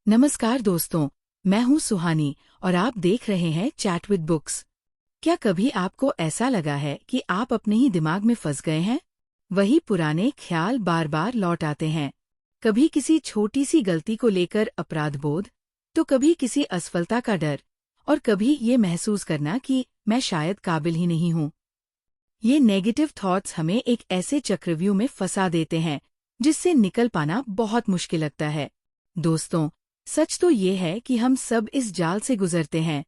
नमस्कार दोस्तों, मैं हूं सुहानी और आप देख रहे हैं चैट विद बुक्स। क्या कभी आपको ऐसा लगा है कि आप अपने ही दिमाग में फंस गए हैं? वही पुराने ख्याल बार बार लौट आते हैं। कभी किसी छोटी सी गलती को लेकर अपराध बोध, तो कभी किसी असफलता का डर, और कभी ये महसूस करना कि मैं शायद काबिल ही नहीं हूं। ये नेगेटिव थॉट्स हमें एक ऐसे चक्रव्यूह में फंसा देते हैं जिससे निकल पाना बहुत मुश्किल लगता है। दोस्तों, सच तो ये है कि हम सब इस जाल से गुजरते हैं।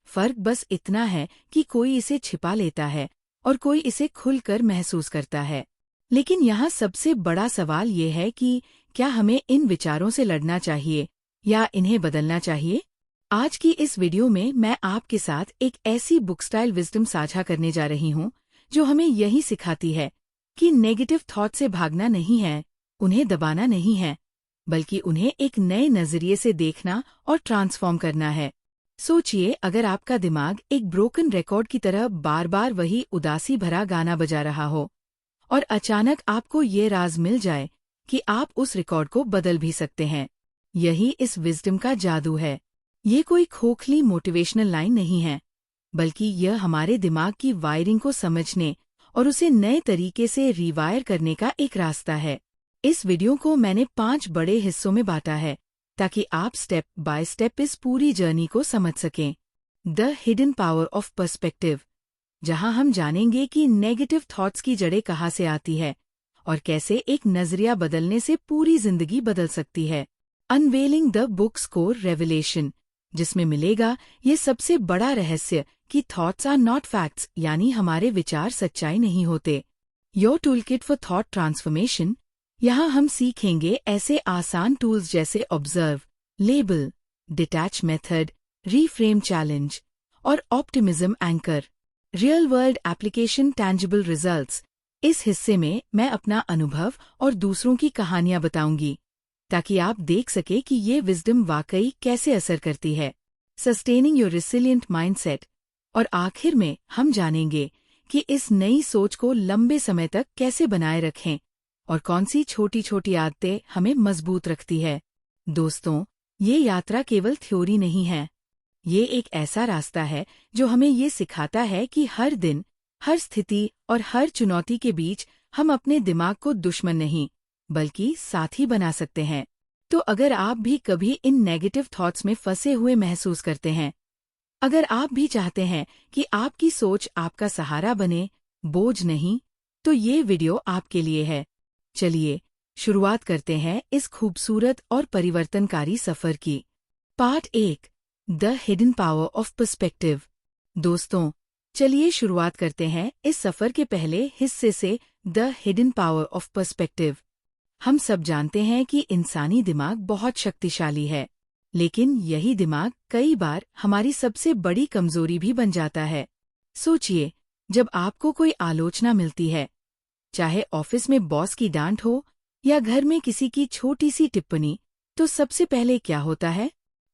फर्क बस इतना है कि कोई इसे छिपा लेता है और कोई इसे खुलकर महसूस करता है। लेकिन यहाँ सबसे बड़ा सवाल ये है कि क्या हमें इन विचारों से लड़ना चाहिए या इन्हें बदलना चाहिए? आज की इस वीडियो में मैं आपके साथ एक ऐसी बुक स्टाइल विजडम साझा करने जा रही हूँ जो हमें यही सिखाती है कि नेगेटिव थॉट से भागना नहीं है, उन्हें दबाना नहीं है, बल्कि उन्हें एक नए नजरिए से देखना और ट्रांसफॉर्म करना है। सोचिए, अगर आपका दिमाग एक ब्रोकन रिकॉर्ड की तरह बार बार वही उदासी भरा गाना बजा रहा हो और अचानक आपको ये राज मिल जाए कि आप उस रिकॉर्ड को बदल भी सकते हैं। यही इस विजडम का जादू है। ये कोई खोखली मोटिवेशनल लाइन नहीं है, बल्कि यह हमारे दिमाग की वायरिंग को समझने और उसे नए तरीके से रीवायर करने का एक रास्ता है। इस वीडियो को मैंने 5 बड़े हिस्सों में बांटा है ताकि आप स्टेप बाय स्टेप इस पूरी जर्नी को समझ सकें। The hidden power of perspective, जहां हम जानेंगे कि नेगेटिव थॉट्स की जड़ें कहाँ से आती है और कैसे एक नजरिया बदलने से पूरी जिंदगी बदल सकती है। Unveiling the books core revelation, जिसमें मिलेगा ये सबसे बड़ा रहस्य कि थॉट्स आर नॉट फैक्ट्स, यानी हमारे विचार सच्चाई नहीं होते। Your toolkit for thought transformation, यहाँ हम सीखेंगे ऐसे आसान टूल्स जैसे observe, label, detach method, reframe challenge और optimism anchor. Real world application, tangible results. इस हिस्से में मैं अपना अनुभव और दूसरों की कहानियां बताऊंगी ताकि आप देख सके कि ये विजडम वाकई कैसे असर करती है। सस्टेनिंग योर रिसिलिएंट माइंडसेट, और आखिर में हम जानेंगे कि इस नई सोच को लंबे समय तक कैसे बनाए रखें और कौन सी छोटी छोटी आदतें हमें मजबूत रखती है। दोस्तों, ये यात्रा केवल थ्योरी नहीं है, ये एक ऐसा रास्ता है जो हमें ये सिखाता है कि हर दिन, हर स्थिति और हर चुनौती के बीच हम अपने दिमाग को दुश्मन नहीं बल्कि साथी बना सकते हैं। तो अगर आप भी कभी इन नेगेटिव थॉट्स में फंसे हुए महसूस करते हैं, अगर आप भी चाहते हैं कि आपकी सोच आपका सहारा बने, बोझ नहीं, तो ये वीडियो आपके लिए है। चलिए शुरुआत करते हैं इस खूबसूरत और परिवर्तनकारी सफर की। Part 1, the hidden power of perspective. दोस्तों, चलिए शुरुआत करते हैं इस सफर के पहले हिस्से से, the hidden power of perspective. हम सब जानते हैं कि इंसानी दिमाग बहुत शक्तिशाली है, लेकिन यही दिमाग कई बार हमारी सबसे बड़ी कमजोरी भी बन जाता है। सोचिए, जब आपको कोई आलोचना मिलती है, चाहे ऑफिस में बॉस की डांट हो या घर में किसी की छोटी सी टिप्पणी, तो सबसे पहले क्या होता है?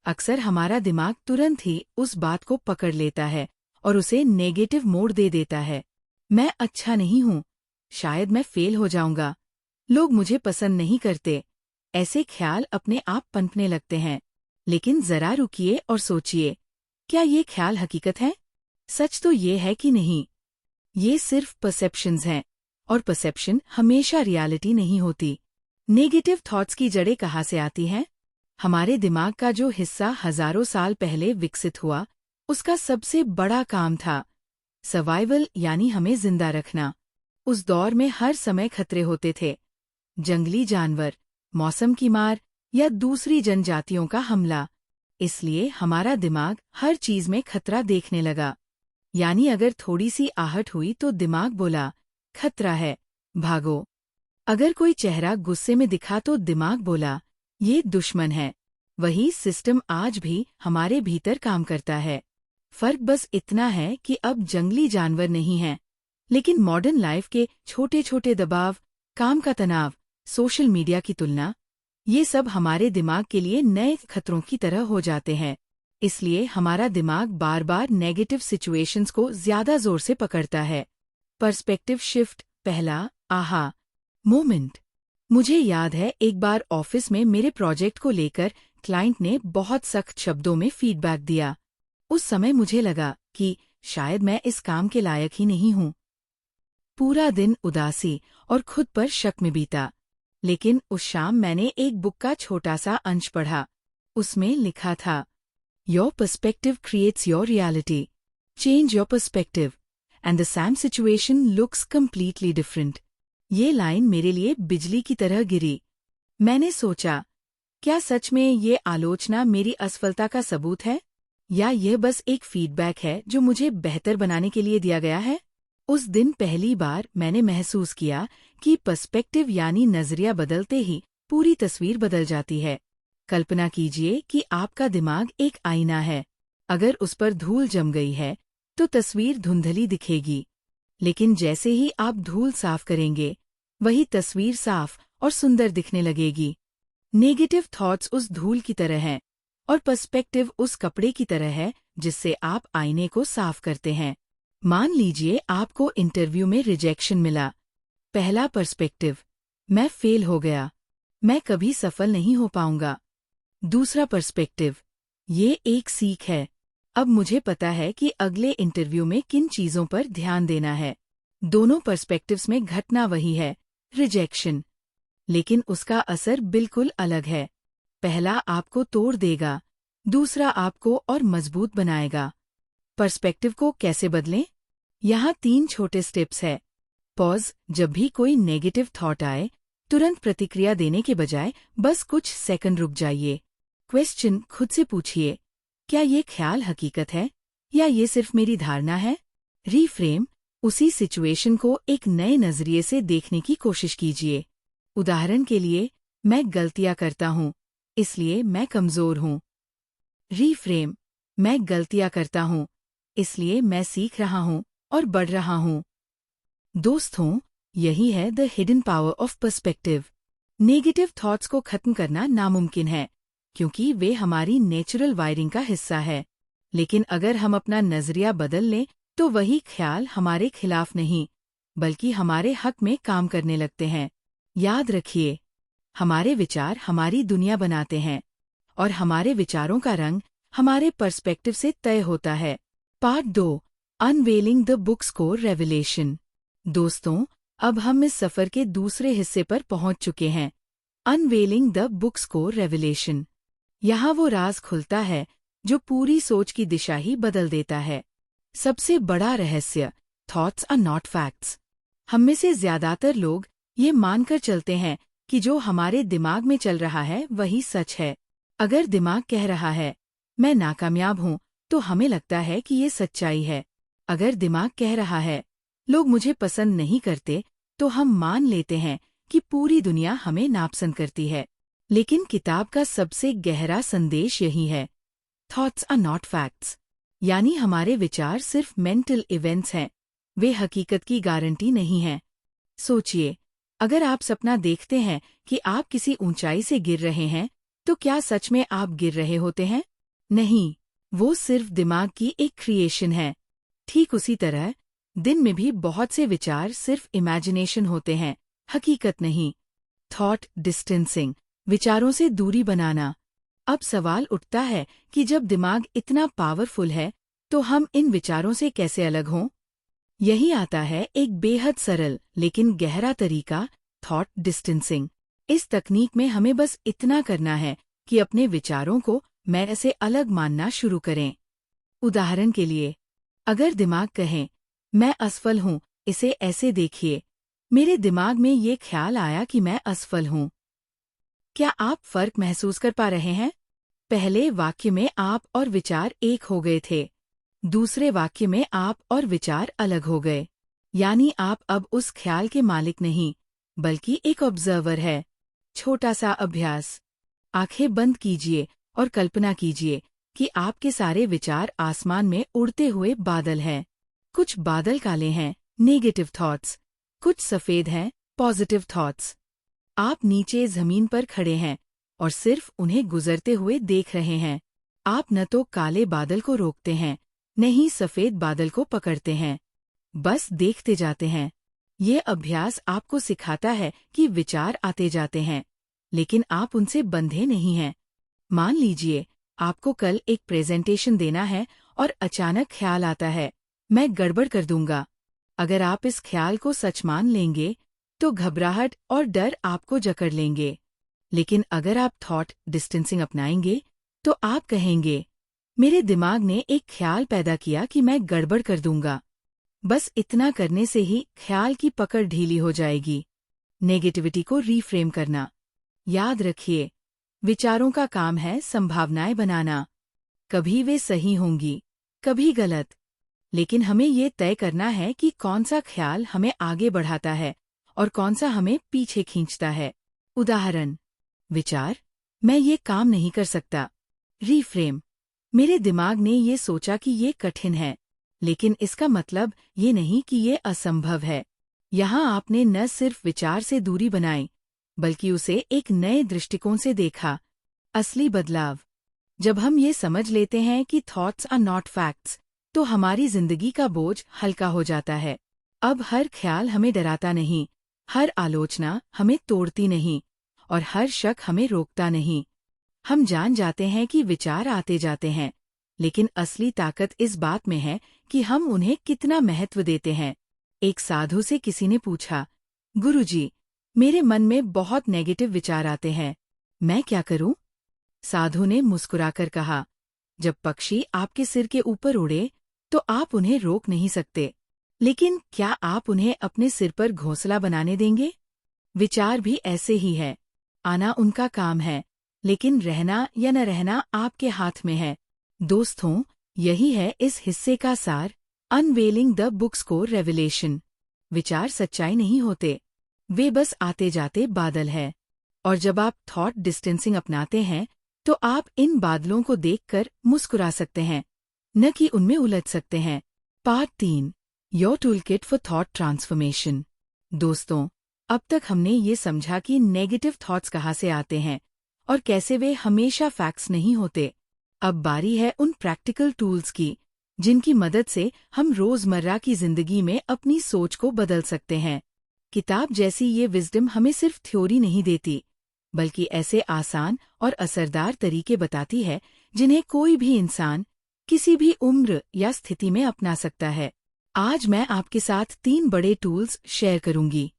अक्सर हमारा दिमाग तुरंत ही उस बात को पकड़ लेता है और उसे नेगेटिव मोड़ दे देता है। मैं अच्छा नहीं हूँ, शायद मैं फेल हो जाऊंगा, लोग मुझे पसंद नहीं करते। ऐसे ख्याल अपने आप पनपने लगते हैं। लेकिन जरा रुकिए और सोचिए, क्या ये ख्याल हकीकत है? सच तो ये है कि नहीं, ये सिर्फ परसेप्शंस हैं, और परसेप्शन हमेशा रियलिटी नहीं होती। नेगेटिव थॉट्स की जड़ें कहाँ से आती हैं? हमारे दिमाग का जो हिस्सा हजारों साल पहले विकसित हुआ, उसका सबसे बड़ा काम था सर्वाइवल, यानी हमें जिंदा रखना। उस दौर में हर समय खतरे होते थे, जंगली जानवर, मौसम की मार या दूसरी जनजातियों का हमला। इसलिए हमारा दिमाग हर चीज में खतरा देखने लगा। यानी अगर थोड़ी सी आहट हुई तो दिमाग बोला, खतरा है, भागो। अगर कोई चेहरा गुस्से में दिखा तो दिमाग बोला, ये दुश्मन है। वही सिस्टम आज भी हमारे भीतर काम करता है। फर्क बस इतना है कि अब जंगली जानवर नहीं हैं, लेकिन मॉडर्न लाइफ के छोटे छोटे दबाव, काम का तनाव, सोशल मीडिया की तुलना, ये सब हमारे दिमाग के लिए नए खतरों की तरह हो जाते हैं। इसलिए हमारा दिमाग बार बार नेगेटिव सिचुएशंस को ज्यादा जोर से पकड़ता है। पर्सपेक्टिव शिफ्ट, पहला आहा मोमेंट। मुझे याद है, एक बार ऑफिस में मेरे प्रोजेक्ट को लेकर क्लाइंट ने बहुत सख्त शब्दों में फीडबैक दिया। उस समय मुझे लगा कि शायद मैं इस काम के लायक ही नहीं हूँ। पूरा दिन उदासी और खुद पर शक में बीता। लेकिन उस शाम मैंने एक बुक का छोटा सा अंश पढ़ा। उसमें लिखा था, Your perspective creates your reality. Change your perspective, and the same situation looks completely different. ये लाइन मेरे लिए बिजली की तरह गिरी। मैंने सोचा, क्या सच में ये आलोचना मेरी असफलता का सबूत है? या यह बस एक फीडबैक है जो मुझे बेहतर बनाने के लिए दिया गया है? उस दिन पहली बार मैंने महसूस किया कि पर्सपेक्टिव यानी नजरिया बदलते ही पूरी तस्वीर बदल जाती है। कल्पना कीजिए कि आपका दिमाग एक आईना है। अगर उस पर धूल जम गई है तो तस्वीर धुंधली दिखेगी, लेकिन जैसे ही आप धूल साफ करेंगे, वही तस्वीर साफ और सुंदर दिखने लगेगी। नेगेटिव थॉट्स उस धूल की तरह हैं और पर्सपेक्टिव उस कपड़े की तरह है जिससे आप आईने को साफ करते हैं। मान लीजिए आपको इंटरव्यू में रिजेक्शन मिला। पहला पर्सपेक्टिव, मैं फेल हो गया, मैं कभी सफल नहीं हो पाऊंगा। दूसरा पर्सपेक्टिव, ये एक सीख है, अब मुझे पता है कि अगले इंटरव्यू में किन चीजों पर ध्यान देना है। दोनों पर्सपेक्टिव्स में घटना वही है, रिजेक्शन, लेकिन उसका असर बिल्कुल अलग है। पहला आपको तोड़ देगा, दूसरा आपको और मजबूत बनाएगा। पर्सपेक्टिव को कैसे बदलें? यहाँ 3 छोटे स्टेप्स है। पॉज, जब भी कोई नेगेटिव थॉट आए, तुरंत प्रतिक्रिया देने के बजाय बस कुछ सेकंड रुक जाइए। क्वेश्चन खुद से पूछिए, क्या ये ख्याल हकीकत है या ये सिर्फ मेरी धारणा है? रीफ्रेम, उसी सिचुएशन को एक नए नजरिए से देखने की कोशिश कीजिए। उदाहरण के लिए, मैं गलतियां करता हूँ, इसलिए मैं कमजोर हूँ। रीफ्रेम, मैं गलतियां करता हूँ, इसलिए मैं सीख रहा हूँ और बढ़ रहा हूँ। दोस्तों, यही है the hidden power of perspective. Negative thoughts को खत्म करना नामुमकिन है, क्योंकि वे हमारी नेचुरल वायरिंग का हिस्सा है। लेकिन अगर हम अपना नजरिया बदल लें, तो वही ख्याल हमारे खिलाफ नहीं, बल्कि हमारे हक में काम करने लगते हैं। याद रखिए, हमारे विचार हमारी दुनिया बनाते हैं, और हमारे विचारों का रंग हमारे पर्सपेक्टिव से तय होता है। Part 2, unveiling the books core revelation. दोस्तों, अब हम इस सफर के दूसरे हिस्से पर पहुंच चुके हैं, unveiling the books core revelation. यहाँ वो राज खुलता है जो पूरी सोच की दिशा ही बदल देता है। सबसे बड़ा रहस्य, थॉट्स आर नॉट फैक्ट्स। हम में से ज्यादातर लोग ये मानकर चलते हैं कि जो हमारे दिमाग में चल रहा है वही सच है। अगर दिमाग कह रहा है, मैं नाकामयाब हूँ, तो हमें लगता है कि ये सच्चाई है। अगर दिमाग कह रहा है, लोग मुझे पसंद नहीं करते, तो हम मान लेते हैं कि पूरी दुनिया हमें नापसंद करती है। लेकिन किताब का सबसे गहरा संदेश यही है, थॉट्स आर नॉट फैक्ट्स, यानी हमारे विचार सिर्फ मेंटल इवेंट्स हैं, वे हकीकत की गारंटी नहीं हैं। सोचिए, अगर आप सपना देखते हैं कि आप किसी ऊंचाई से गिर रहे हैं, तो क्या सच में आप गिर रहे होते हैं? नहीं, वो सिर्फ दिमाग की एक क्रिएशन है। ठीक उसी तरह, दिन में भी बहुत से विचार सिर्फ इमेजिनेशन होते हैं, हकीकत नहीं। थॉट डिस्टेंसिंग, विचारों से दूरी बनाना। अब सवाल उठता है कि जब दिमाग इतना पावरफुल है, तो हम इन विचारों से कैसे अलग हों? यही आता है एक बेहद सरल लेकिन गहरा तरीका, थॉट डिस्टेंसिंग। इस तकनीक में हमें बस इतना करना है कि अपने विचारों को मैं से अलग मानना शुरू करें। उदाहरण के लिए, अगर दिमाग कहे, मैं असफल हूँ, इसे ऐसे देखिए, मेरे दिमाग में ये ख्याल आया कि मैं असफल हूँ। क्या आप फर्क महसूस कर पा रहे हैं? पहले वाक्य में आप और विचार एक हो गए थे, दूसरे वाक्य में आप और विचार अलग हो गए। यानी आप अब उस ख्याल के मालिक नहीं, बल्कि एक ऑब्जर्वर है। छोटा सा अभ्यास, आंखें बंद कीजिए और कल्पना कीजिए कि आपके सारे विचार आसमान में उड़ते हुए बादल हैं। कुछ बादल काले हैं, नेगेटिव थॉट्स, कुछ सफेद हैं, पॉजिटिव थॉट्स। आप नीचे जमीन पर खड़े हैं और सिर्फ उन्हें गुजरते हुए देख रहे हैं। आप न तो काले बादल को रोकते हैं, न ही सफेद बादल को पकड़ते हैं, बस देखते जाते हैं। ये अभ्यास आपको सिखाता है कि विचार आते जाते हैं, लेकिन आप उनसे बंधे नहीं हैं। मान लीजिए आपको कल एक प्रेजेंटेशन देना है और अचानक ख्याल आता है, मैं गड़बड़ कर दूंगा। अगर आप इस ख्याल को सच मान लेंगे तो घबराहट और डर आपको जकड़ लेंगे। लेकिन अगर आप थॉट डिस्टेंसिंग अपनाएंगे तो आप कहेंगे, मेरे दिमाग ने एक ख्याल पैदा किया कि मैं गड़बड़ कर दूंगा। बस इतना करने से ही ख्याल की पकड़ ढीली हो जाएगी। नेगेटिविटी को रीफ्रेम करना। याद रखिए, विचारों का काम है संभावनाएं बनाना। कभी वे सही होंगी, कभी गलत। लेकिन हमें ये तय करना है कि कौन सा ख्याल हमें आगे बढ़ाता है और कौन सा हमें पीछे खींचता है। उदाहरण, विचार, मैं ये काम नहीं कर सकता। रीफ्रेम, मेरे दिमाग ने ये सोचा कि ये कठिन है, लेकिन इसका मतलब ये नहीं कि ये असंभव है। यहाँ आपने न सिर्फ विचार से दूरी बनाई, बल्कि उसे एक नए दृष्टिकोण से देखा। असली बदलाव, जब हम ये समझ लेते हैं कि थॉट्स आर नॉट फैक्ट्स, तो हमारी जिंदगी का बोझ हल्का हो जाता है। अब हर ख्याल हमें डराता नहीं, हर आलोचना हमें तोड़ती नहीं, और हर शक हमें रोकता नहीं। हम जान जाते हैं कि विचार आते जाते हैं, लेकिन असली ताकत इस बात में है कि हम उन्हें कितना महत्व देते हैं। एक साधु से किसी ने पूछा, गुरुजी, मेरे मन में बहुत नेगेटिव विचार आते हैं, मैं क्या करूं? साधु ने मुस्कुराकर कहा, जब पक्षी आपके सिर के ऊपर उड़े तो आप उन्हें रोक नहीं सकते, लेकिन क्या आप उन्हें अपने सिर पर घोंसला बनाने देंगे? विचार भी ऐसे ही है। आना उनका काम है, लेकिन रहना या न रहना आपके हाथ में है। दोस्तों, यही है इस हिस्से का सार, अनवेलिंग द बुक्स को रेवलेशन। विचार सच्चाई नहीं होते, वे बस आते जाते बादल है। और जब आप थॉट डिस्टेंसिंग अपनाते हैं तो आप इन बादलों को देखकर मुस्कुरा सकते हैं, न कि उनमें उलझ सकते हैं। Part 3, your toolkit for thought transformation. दोस्तों, अब तक हमने ये समझा कि नेगेटिव थॉट्स कहाँ से आते हैं और कैसे वे हमेशा फैक्ट्स नहीं होते। अब बारी है उन प्रैक्टिकल टूल्स की, जिनकी मदद से हम रोजमर्रा की जिंदगी में अपनी सोच को बदल सकते हैं। किताब जैसी ये विजडम हमें सिर्फ थ्योरी नहीं देती, बल्कि ऐसे आसान और असरदार तरीके बताती है जिन्हें कोई भी इंसान किसी भी उम्र या स्थिति में अपना सकता है। आज मैं आपके साथ 3 बड़े टूल्स शेयर करूंगी।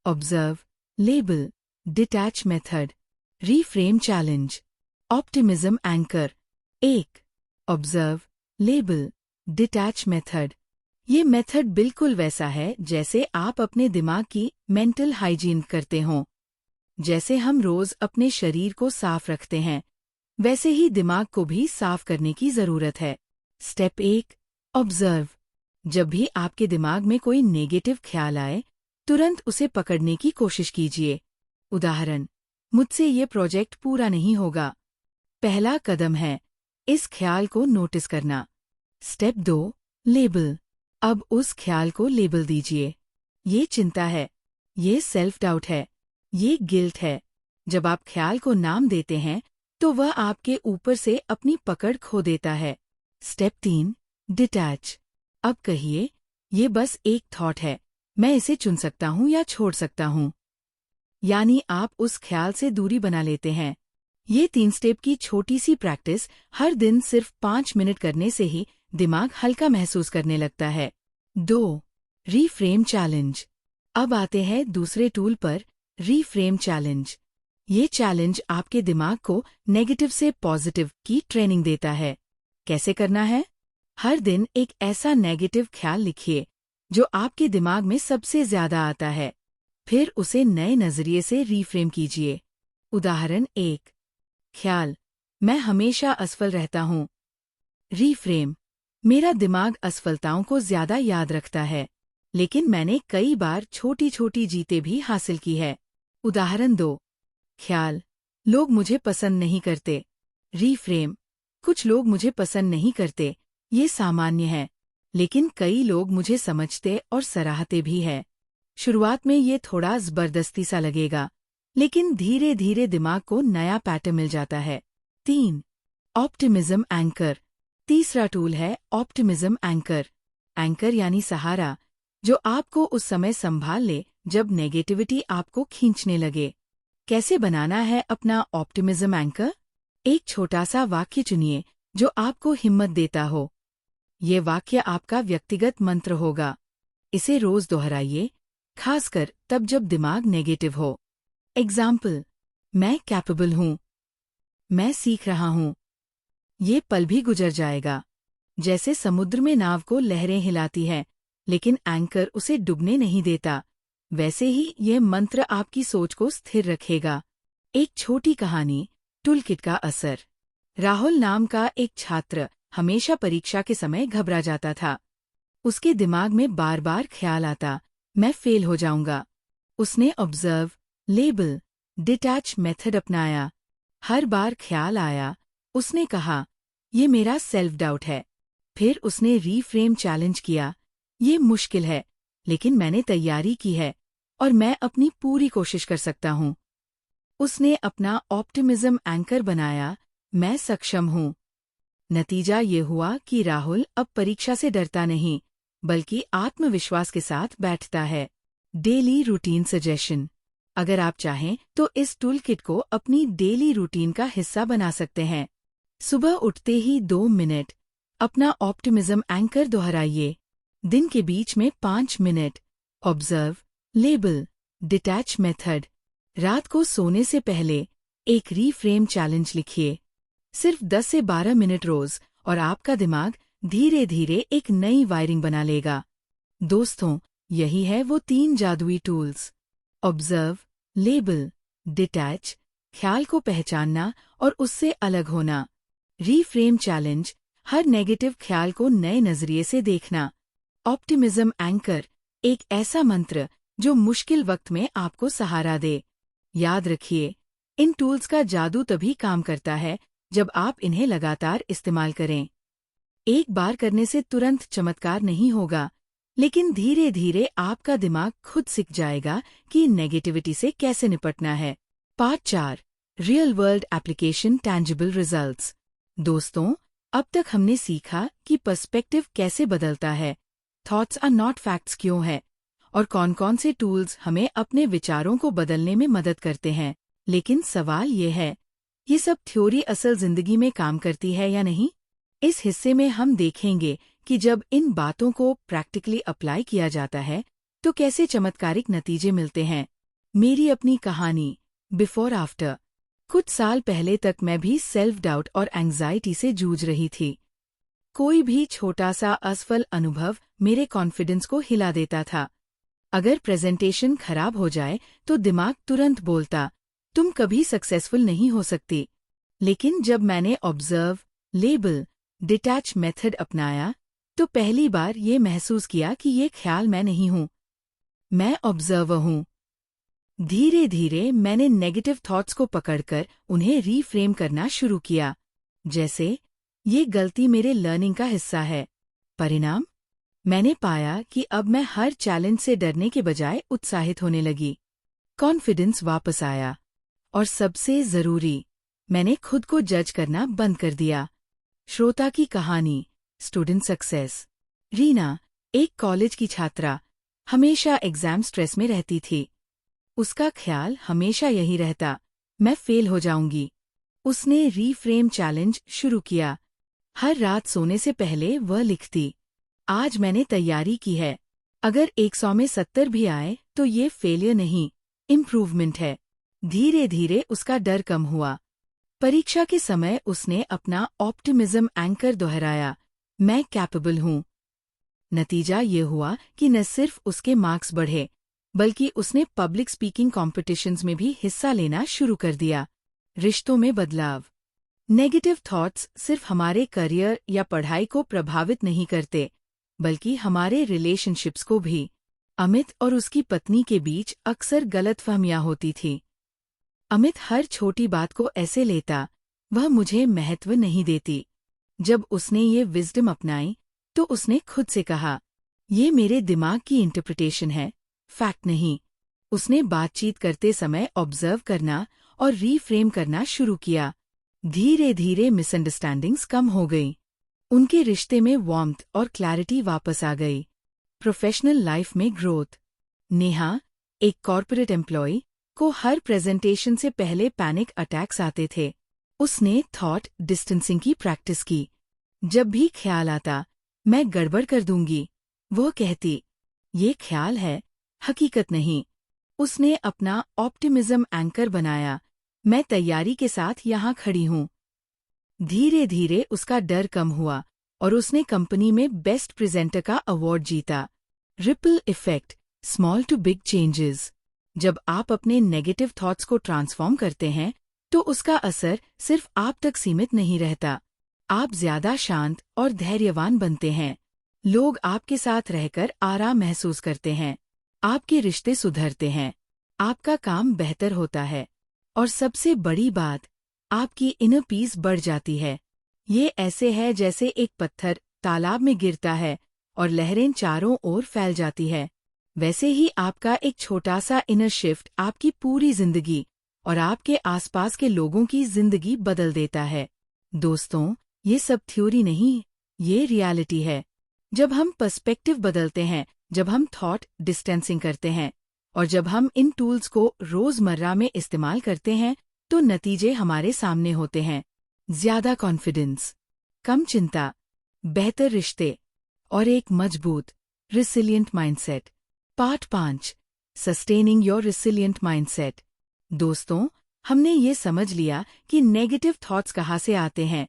Observe, label, detach method, reframe challenge, optimism anchor. 1. Observe, label, detach method. ये मेथड बिल्कुल वैसा है जैसे आप अपने दिमाग की मेंटल हाइजीन करते हों। जैसे हम रोज अपने शरीर को साफ रखते हैं, वैसे ही दिमाग को भी साफ करने की जरूरत है। Step 1, observe. जब भी आपके दिमाग में कोई नेगेटिव ख्याल आए, तुरंत उसे पकड़ने की कोशिश कीजिए। उदाहरण, मुझसे ये प्रोजेक्ट पूरा नहीं होगा। पहला कदम है इस ख्याल को नोटिस करना। Step 2, label. अब उस ख्याल को लेबल दीजिए। ये चिंता है, ये सेल्फ डाउट है, ये गिल्ट है। जब आप ख्याल को नाम देते हैं तो वह आपके ऊपर से अपनी पकड़ खो देता है। Step 3, detach. अब कहिए, ये बस एक थॉट है, मैं इसे चुन सकता हूँ या छोड़ सकता हूँ। यानी आप उस ख्याल से दूरी बना लेते हैं। ये 3 स्टेप की छोटी सी प्रैक्टिस हर दिन सिर्फ 5 मिनट करने से ही दिमाग हल्का महसूस करने लगता है। 2. Reframe challenge. अब आते हैं दूसरे टूल पर, रीफ्रेम चैलेंज। ये चैलेंज आपके दिमाग को नेगेटिव से पॉजिटिव की ट्रेनिंग देता है। कैसे करना है? हर दिन एक ऐसा नेगेटिव ख्याल लिखिए जो आपके दिमाग में सबसे ज्यादा आता है। फिर उसे नए नजरिए से रीफ्रेम कीजिए। उदाहरण 1, ख्याल, मैं हमेशा असफल रहता हूँ। रीफ्रेम, मेरा दिमाग असफलताओं को ज्यादा याद रखता है, लेकिन मैंने कई बार छोटी छोटी जीतें भी हासिल की है। उदाहरण 2, ख्याल, लोग मुझे पसंद नहीं करते। रीफ्रेम, कुछ लोग मुझे पसंद नहीं करते, ये सामान्य है, लेकिन कई लोग मुझे समझते और सराहते भी है। शुरुआत में ये थोड़ा जबरदस्ती सा लगेगा, लेकिन धीरे धीरे दिमाग को नया पैटर्न मिल जाता है। 3. Optimism anchor. तीसरा टूल है ऑप्टिमिज्म एंकर। एंकर यानी सहारा, जो आपको उस समय संभाल ले जब नेगेटिविटी आपको खींचने लगे। कैसे बनाना है अपना ऑप्टिमिज्म एंकर? एक छोटा सा वाक्य चुनिए जो आपको हिम्मत देता हो। ये वाक्य आपका व्यक्तिगत मंत्र होगा। इसे रोज दोहराइए, खासकर तब जब दिमाग नेगेटिव हो। एग्जाम्पल, मैं कैपेबल हूँ, मैं सीख रहा हूँ, ये पल भी गुजर जाएगा। जैसे समुद्र में नाव को लहरें हिलाती है, लेकिन एंकर उसे डूबने नहीं देता, वैसे ही ये मंत्र आपकी सोच को स्थिर रखेगा। एक छोटी कहानी, टूलकिट का असर। राहुल नाम का एक छात्र हमेशा परीक्षा के समय घबरा जाता था। उसके दिमाग में बार बार ख्याल आता, मैं फेल हो जाऊंगा। उसने ऑब्जर्व, लेबल, डिटैच मेथड अपनाया। हर बार ख्याल आया, उसने कहा, ये मेरा सेल्फ डाउट है। फिर उसने रीफ्रेम चैलेंज किया, ये मुश्किल है, लेकिन मैंने तैयारी की है और मैं अपनी पूरी कोशिश कर सकता हूँ। उसने अपना ऑप्टिमिज्म एंकर बनाया, मैं सक्षम हूँ। नतीजा ये हुआ कि राहुल अब परीक्षा से डरता नहीं, बल्कि आत्मविश्वास के साथ बैठता है। Daily routine suggestion. अगर आप चाहें तो इस टूलकिट को अपनी डेली रूटीन का हिस्सा बना सकते हैं। सुबह उठते ही 2 मिनट अपना ऑप्टिमिज्म एंकर दोहराइए। दिन के बीच में 5 minute observe, label, detach method. रात को सोने से पहले एक रीफ्रेम चैलेंज लिखिए। सिर्फ 10 से 12 मिनट रोज और आपका दिमाग धीरे धीरे एक नई वायरिंग बना लेगा। दोस्तों, यही है वो 3 जादुई टूल्स। ऑब्जर्व, लेबल, डिटैच, ख्याल को पहचानना और उससे अलग होना। रीफ्रेम चैलेंज, हर नेगेटिव ख्याल को नए नजरिए से देखना। ऑप्टिमिज्म एंकर, एक ऐसा मंत्र जो मुश्किल वक्त में आपको सहारा दे। याद रखिए, इन टूल्स का जादू तभी काम करता है जब आप इन्हें लगातार इस्तेमाल करें। एक बार करने से तुरंत चमत्कार नहीं होगा, लेकिन धीरे धीरे आपका दिमाग खुद सीख जाएगा कि नेगेटिविटी से कैसे निपटना है। Part 4, real world application, tangible results. दोस्तों, अब तक हमने सीखा कि पर्सपेक्टिव कैसे बदलता है, थॉट्स आर नॉट फैक्ट्स क्यों है, और कौन कौन से टूल्स हमें अपने विचारों को बदलने में मदद करते हैं। लेकिन सवाल ये है, ये सब थ्योरी असल जिंदगी में काम करती है या नहीं? इस हिस्से में हम देखेंगे कि जब इन बातों को प्रैक्टिकली अप्लाई किया जाता है तो कैसे चमत्कारिक नतीजे मिलते हैं। मेरी अपनी कहानी, बिफोर आफ्टर। कुछ साल पहले तक मैं भी सेल्फ डाउट और एंग्जाइटी से जूझ रही थी। कोई भी छोटा सा असफल अनुभव मेरे कॉन्फिडेंस को हिला देता था। अगर प्रेजेंटेशन खराब हो जाए तो दिमाग तुरंत बोलता, तुम कभी सक्सेसफुल नहीं हो सकती। लेकिन जब मैंने ऑब्जर्व, लेबल, डिटैच मेथड अपनाया तो पहली बार ये महसूस किया कि ये ख्याल मैं नहीं हूँ, मैं ऑब्जर्वर हूँ। धीरे धीरे मैंने नेगेटिव थॉट्स को पकड़कर उन्हें रीफ्रेम करना शुरू किया, जैसे ये गलती मेरे लर्निंग का हिस्सा है। परिणाम, मैंने पाया कि अब मैं हर चैलेंज से डरने के बजाय उत्साहित होने लगी। कॉन्फिडेंस वापस आया और सबसे जरूरी, मैंने खुद को जज करना बंद कर दिया। श्रोता की कहानी, स्टूडेंट सक्सेस। रीना, एक कॉलेज की छात्रा, हमेशा एग्जाम स्ट्रेस में रहती थी। उसका ख्याल हमेशा यही रहता, मैं फेल हो जाऊंगी। उसने रीफ्रेम चैलेंज शुरू किया। हर रात सोने से पहले वह लिखती, आज मैंने तैयारी की है, अगर 100 में 70 भी आए तो ये फेलियर नहीं, इम्प्रूवमेंट है। धीरे धीरे उसका डर कम हुआ। परीक्षा के समय उसने अपना ऑप्टिमिज्म एंकर दोहराया, मैं कैपेबल हूँ। नतीजा ये हुआ कि न सिर्फ उसके मार्क्स बढ़े, बल्कि उसने पब्लिक स्पीकिंग कॉम्पिटिशन्स में भी हिस्सा लेना शुरू कर दिया। रिश्तों में बदलाव। नेगेटिव थॉट्स सिर्फ हमारे करियर या पढ़ाई को प्रभावित नहीं करते, बल्कि हमारे रिलेशनशिप्स को भी। अमित और उसकी पत्नी के बीच अक्सर गलतफहमियां होती थी। अमित हर छोटी बात को ऐसे लेता, वह मुझे महत्व नहीं देती। जब उसने ये विजडम अपनाई तो उसने खुद से कहा, ये मेरे दिमाग की इंटरप्रिटेशन है, फैक्ट नहीं। उसने बातचीत करते समय ऑब्जर्व करना और रीफ्रेम करना शुरू किया। धीरे धीरे मिसअंडरस्टैंडिंग्स कम हो गई। उनके रिश्ते में वार्मथ और क्लैरिटी वापस आ गई। प्रोफेशनल लाइफ में ग्रोथ। नेहा, एक कॉर्पोरेट एम्प्लॉय, को हर प्रेजेंटेशन से पहले पैनिक अटैक्स आते थे। उसने थॉट डिस्टेंसिंग की प्रैक्टिस की। जब भी ख्याल आता, मैं गड़बड़ कर दूंगी, वो कहती, ये ख्याल है, हकीकत नहीं। उसने अपना ऑप्टिमिज्म एंकर बनाया, मैं तैयारी के साथ यहाँ खड़ी हूँ। धीरे धीरे उसका डर कम हुआ और उसने कंपनी में बेस्ट प्रेजेंटर का अवार्ड जीता। Ripple effect, small to big changes. जब आप अपने नेगेटिव थॉट्स को ट्रांसफॉर्म करते हैं, तो उसका असर सिर्फ आप तक सीमित नहीं रहता। आप ज्यादा शांत और धैर्यवान बनते हैं। लोग आपके साथ रहकर आराम महसूस करते हैं। आपके रिश्ते सुधरते हैं। आपका काम बेहतर होता है। और सबसे बड़ी बात, आपकी इनर पीस बढ़ जाती है। ये ऐसे है जैसे एक पत्थर तालाब में गिरता है और लहरें चारों ओर फैल जाती है। वैसे ही आपका एक छोटा सा इनर शिफ्ट आपकी पूरी जिंदगी और आपके आसपास के लोगों की जिंदगी बदल देता है। दोस्तों, ये सब थ्योरी नहीं, ये रियलिटी है। जब हम पर्सपेक्टिव बदलते हैं, जब हम थॉट डिस्टेंसिंग करते हैं और जब हम इन टूल्स को रोजमर्रा में इस्तेमाल करते हैं, तो नतीजे हमारे सामने होते हैं। ज्यादा कॉन्फिडेंस, कम चिंता, बेहतर रिश्ते और एक मजबूत resilient mindset. Part 5, sustaining your resilient mindset. दोस्तों, हमने ये समझ लिया कि नेगेटिव थॉट्स कहाँ से आते हैं,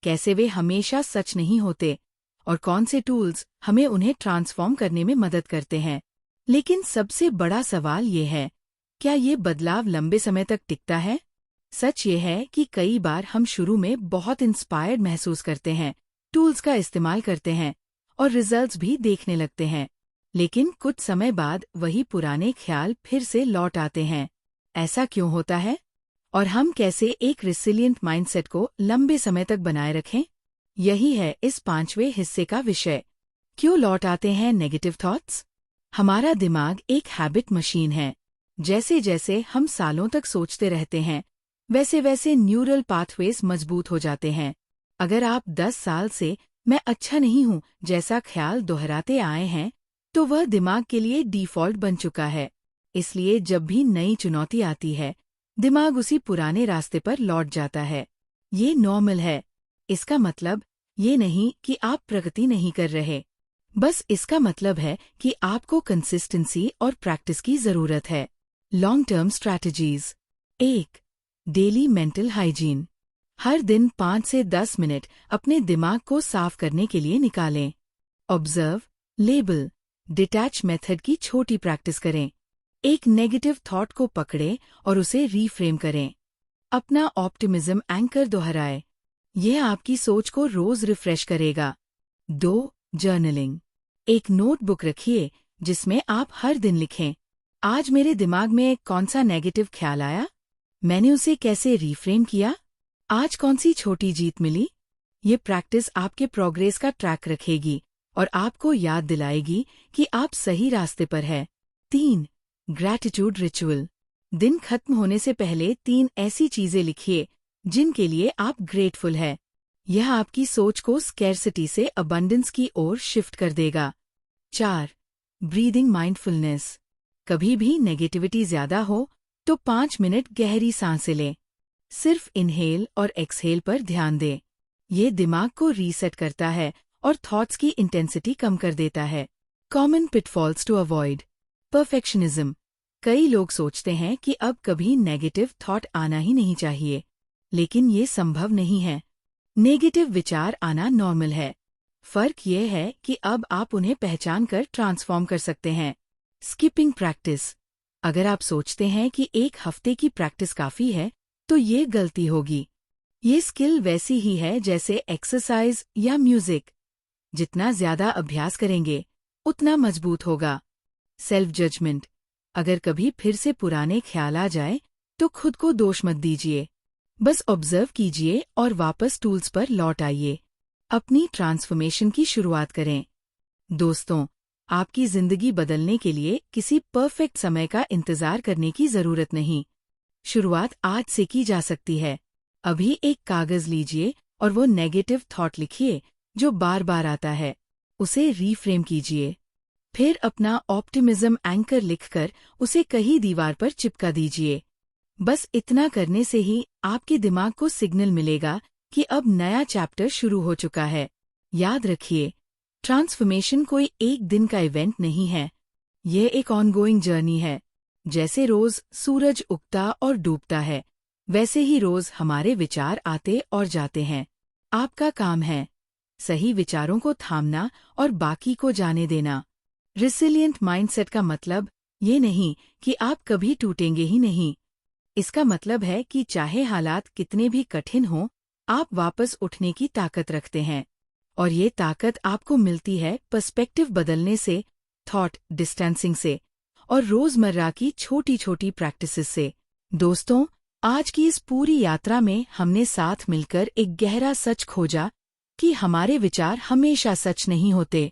कैसे वे हमेशा सच नहीं होते और कौन से टूल्स हमें उन्हें ट्रांसफॉर्म करने में मदद करते हैं। लेकिन सबसे बड़ा सवाल ये है, क्या ये बदलाव लंबे समय तक टिकता है? सच ये है कि कई बार हम शुरू में बहुत इंस्पायर्ड महसूस करते हैं, टूल्स का इस्तेमाल करते हैं और रिजल्ट्स भी देखने लगते हैं। लेकिन कुछ समय बाद वही पुराने ख्याल फिर से लौट आते हैं। ऐसा क्यों होता है? और हम कैसे एक रिसिलिएंट माइंडसेट को लंबे समय तक बनाए रखें? यही है इस 5वें हिस्से का विषय। क्यों लौट आते हैं नेगेटिव थॉट्स? हमारा दिमाग एक हैबिट मशीन है। जैसे जैसे हम सालों तक सोचते रहते हैं, वैसे वैसे न्यूरल पाथवेज मजबूत हो जाते हैं। अगर आप 10 साल से मैं अच्छा नहीं हूँ जैसा ख्याल दोहराते आए हैं, तो वह दिमाग के लिए डिफ़ॉल्ट बन चुका है। इसलिए जब भी नई चुनौती आती है, दिमाग उसी पुराने रास्ते पर लौट जाता है। ये नॉर्मल है। इसका मतलब ये नहीं कि आप प्रगति नहीं कर रहे। बस इसका मतलब है कि आपको कंसिस्टेंसी और प्रैक्टिस की जरूरत है। Long term strategies. 1. Daily mental hygiene. हर दिन 5 से 10 मिनट अपने दिमाग को साफ करने के लिए निकालें। ऑब्जर्व, लेबल, डिटैच मेथड की छोटी प्रैक्टिस करें। एक नेगेटिव थॉट को पकड़ें और उसे रीफ्रेम करें। अपना ऑप्टिमिज्म एंकर दोहराएं। यह आपकी सोच को रोज रिफ्रेश करेगा। 2. जर्नलिंग। एक नोटबुक रखिए जिसमें आप हर दिन लिखें, आज मेरे दिमाग में कौन सा नेगेटिव ख्याल आया, मैंने उसे कैसे रीफ्रेम किया, आज कौन सी छोटी जीत मिली। ये प्रैक्टिस आपके प्रोग्रेस का ट्रैक रखेगी और आपको याद दिलाएगी कि आप सही रास्ते पर हैं। 3. Gratitude ritual. दिन खत्म होने से पहले 3 ऐसी चीजें लिखिए जिनके लिए आप ग्रेटफुल हैं। यह आपकी सोच को स्कैर्सिटी से अबंडेंस की ओर शिफ्ट कर देगा। 4. Breathing mindfulness. कभी भी नेगेटिविटी ज्यादा हो तो 5 मिनट गहरी सांसें लें। सिर्फ इनहेल और एक्सहेल पर ध्यान दें। ये दिमाग को रीसेट करता है और थॉट्स की इंटेंसिटी कम कर देता है। Common pitfalls to avoid. Perfectionism. कई लोग सोचते हैं कि अब कभी नेगेटिव थॉट आना ही नहीं चाहिए, लेकिन ये संभव नहीं है। नेगेटिव विचार आना नॉर्मल है। फर्क ये है कि अब आप उन्हें पहचान कर ट्रांसफॉर्म कर सकते हैं। Skipping practice. अगर आप सोचते हैं कि 1 हफ्ते की प्रैक्टिस काफी है, तो ये गलती होगी। ये स्किल वैसी ही है जैसे एक्सरसाइज या म्यूजिक। जितना ज्यादा अभ्यास करेंगे, उतना मजबूत होगा। Self judgment. अगर कभी फिर से पुराने ख्याल आ जाए, तो खुद को दोष मत दीजिए। बस ऑब्जर्व कीजिए और वापस टूल्स पर लौट आइए। अपनी ट्रांसफॉर्मेशन की शुरुआत करें। दोस्तों, आपकी जिंदगी बदलने के लिए किसी परफेक्ट समय का इंतजार करने की जरूरत नहीं। शुरुआत आज से की जा सकती है। अभी एक कागज लीजिए और वो नेगेटिव थॉट लिखिए जो बार बार आता है। उसे रीफ्रेम कीजिए। फिर अपना ऑप्टिमिज्म एंकर लिखकर उसे कहीं दीवार पर चिपका दीजिए। बस इतना करने से ही आपके दिमाग को सिग्नल मिलेगा कि अब नया चैप्टर शुरू हो चुका है। याद रखिए, ट्रांसफॉर्मेशन कोई एक दिन का इवेंट नहीं है, यह एक ऑनगोइंग जर्नी है। जैसे रोज सूरज उगता और डूबता है, वैसे ही रोज हमारे विचार आते और जाते हैं। आपका काम है सही विचारों को थामना और बाकी को जाने देना। रिसिलिएंट माइंडसेट का मतलब ये नहीं कि आप कभी टूटेंगे ही नहीं। इसका मतलब है कि चाहे हालात कितने भी कठिन हों, आप वापस उठने की ताकत रखते हैं। और ये ताकत आपको मिलती है पर्सपेक्टिव बदलने से, थॉट डिस्टेंसिंग से और रोजमर्रा की छोटी छोटी प्रैक्टिसेस से। दोस्तों, आज की इस पूरी यात्रा में हमने साथ मिलकर एक गहरा सच खोजा कि हमारे विचार हमेशा सच नहीं होते,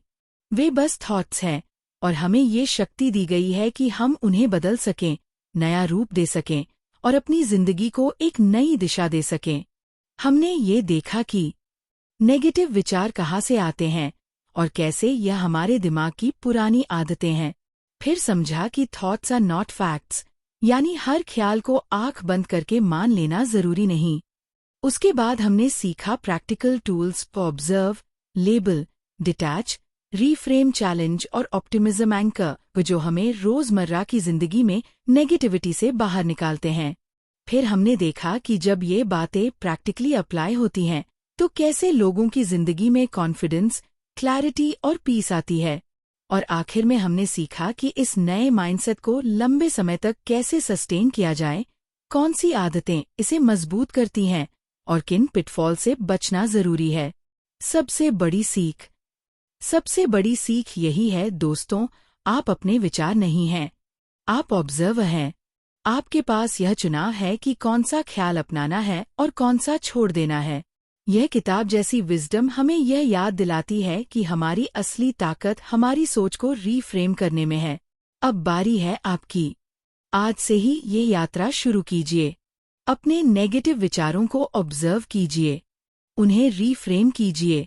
वे बस थॉट्स हैं, और हमें ये शक्ति दी गई है कि हम उन्हें बदल सकें, नया रूप दे सकें और अपनी जिंदगी को एक नई दिशा दे सकें। हमने ये देखा कि नेगेटिव विचार कहाँ से आते हैं और कैसे यह हमारे दिमाग की पुरानी आदतें हैं। फिर समझा कि थॉट्स आर नॉट फैक्ट्स, यानी हर ख्याल को आंख बंद करके मान लेना जरूरी नहीं। उसके बाद हमने सीखा practical tools observe, label, detach, reframe, challenge और ऑप्टिमिज्म एंकर, जो हमें रोजमर्रा की जिंदगी में नेगेटिविटी से बाहर निकालते हैं। फिर हमने देखा कि जब ये बातें प्रैक्टिकली अप्लाई होती हैं तो कैसे लोगों की जिंदगी में कॉन्फिडेंस, क्लैरिटी और पीस आती है। और आखिर में हमने सीखा कि इस नए माइंडसेट को लंबे समय तक कैसे सस्टेन किया जाए, कौन सी आदतें इसे मजबूत करती हैं और किन पिटफॉल से बचना जरूरी है। सबसे बड़ी सीख यही है दोस्तों, आप अपने विचार नहीं हैं, आप ऑब्जर्वर हैं। आपके पास यह चुनाव है कि कौन सा ख्याल अपनाना है और कौन सा छोड़ देना है। यह किताब जैसी विजडम हमें यह याद दिलाती है कि हमारी असली ताकत हमारी सोच को रीफ्रेम करने में है। अब बारी है आपकी। आज से ही ये यात्रा शुरू कीजिए। अपने नेगेटिव विचारों को ऑब्जर्व कीजिए, उन्हें रीफ्रेम कीजिए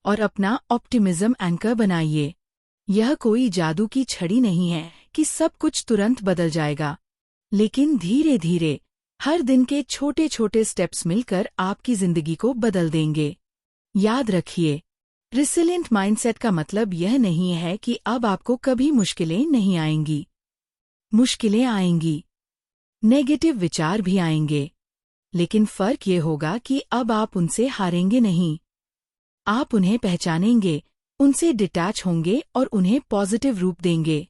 और अपना ऑप्टिमिज्म एंकर बनाइए। यह कोई जादू की छड़ी नहीं है कि सब कुछ तुरंत बदल जाएगा, लेकिन धीरे धीरे हर दिन के छोटे छोटे स्टेप्स मिलकर आपकी जिंदगी को बदल देंगे। याद रखिए, रिसिलिएंट माइंडसेट का मतलब यह नहीं है कि अब आपको कभी मुश्किलें नहीं आएंगी। मुश्किलें आएंगी, नेगेटिव विचार भी आएंगे, लेकिन फर्क ये होगा कि अब आप उनसे हारेंगे नहीं। आप उन्हें पहचानेंगे, उनसे डिटैच होंगे और उन्हें पॉजिटिव रूप देंगे।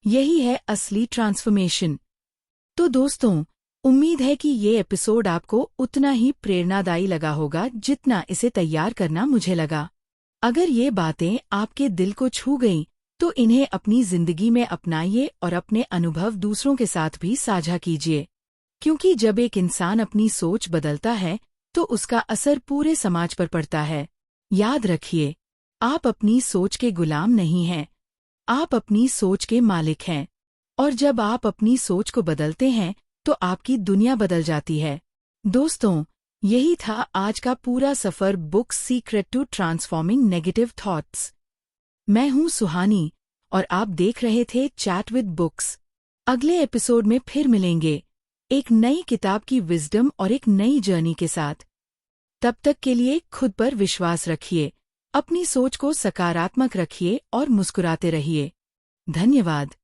यही है असली ट्रांसफॉर्मेशन। तो दोस्तों, उम्मीद है कि ये एपिसोड आपको उतना ही प्रेरणादायी लगा होगा जितना इसे तैयार करना मुझे लगा। अगर ये बातें आपके दिल को छू गईं, तो इन्हें अपनी जिंदगी में अपनाइए और अपने अनुभव दूसरों के साथ भी साझा कीजिए। क्योंकि जब एक इंसान अपनी सोच बदलता है, तो उसका असर पूरे समाज पर पड़ता है। याद रखिए, आप अपनी सोच के गुलाम नहीं हैं, आप अपनी सोच के मालिक हैं। और जब आप अपनी सोच को बदलते हैं, तो आपकी दुनिया बदल जाती है। दोस्तों, यही था आज का पूरा सफर, books secret to transforming negative thoughts. मैं हूं सुहानी और आप देख रहे थे चैट विद बुक्स। अगले एपिसोड में फिर मिलेंगे, एक नई किताब की विजडम और एक नई जर्नी के साथ। तब तक के लिए खुद पर विश्वास रखिए, अपनी सोच को सकारात्मक रखिए और मुस्कुराते रहिए। धन्यवाद।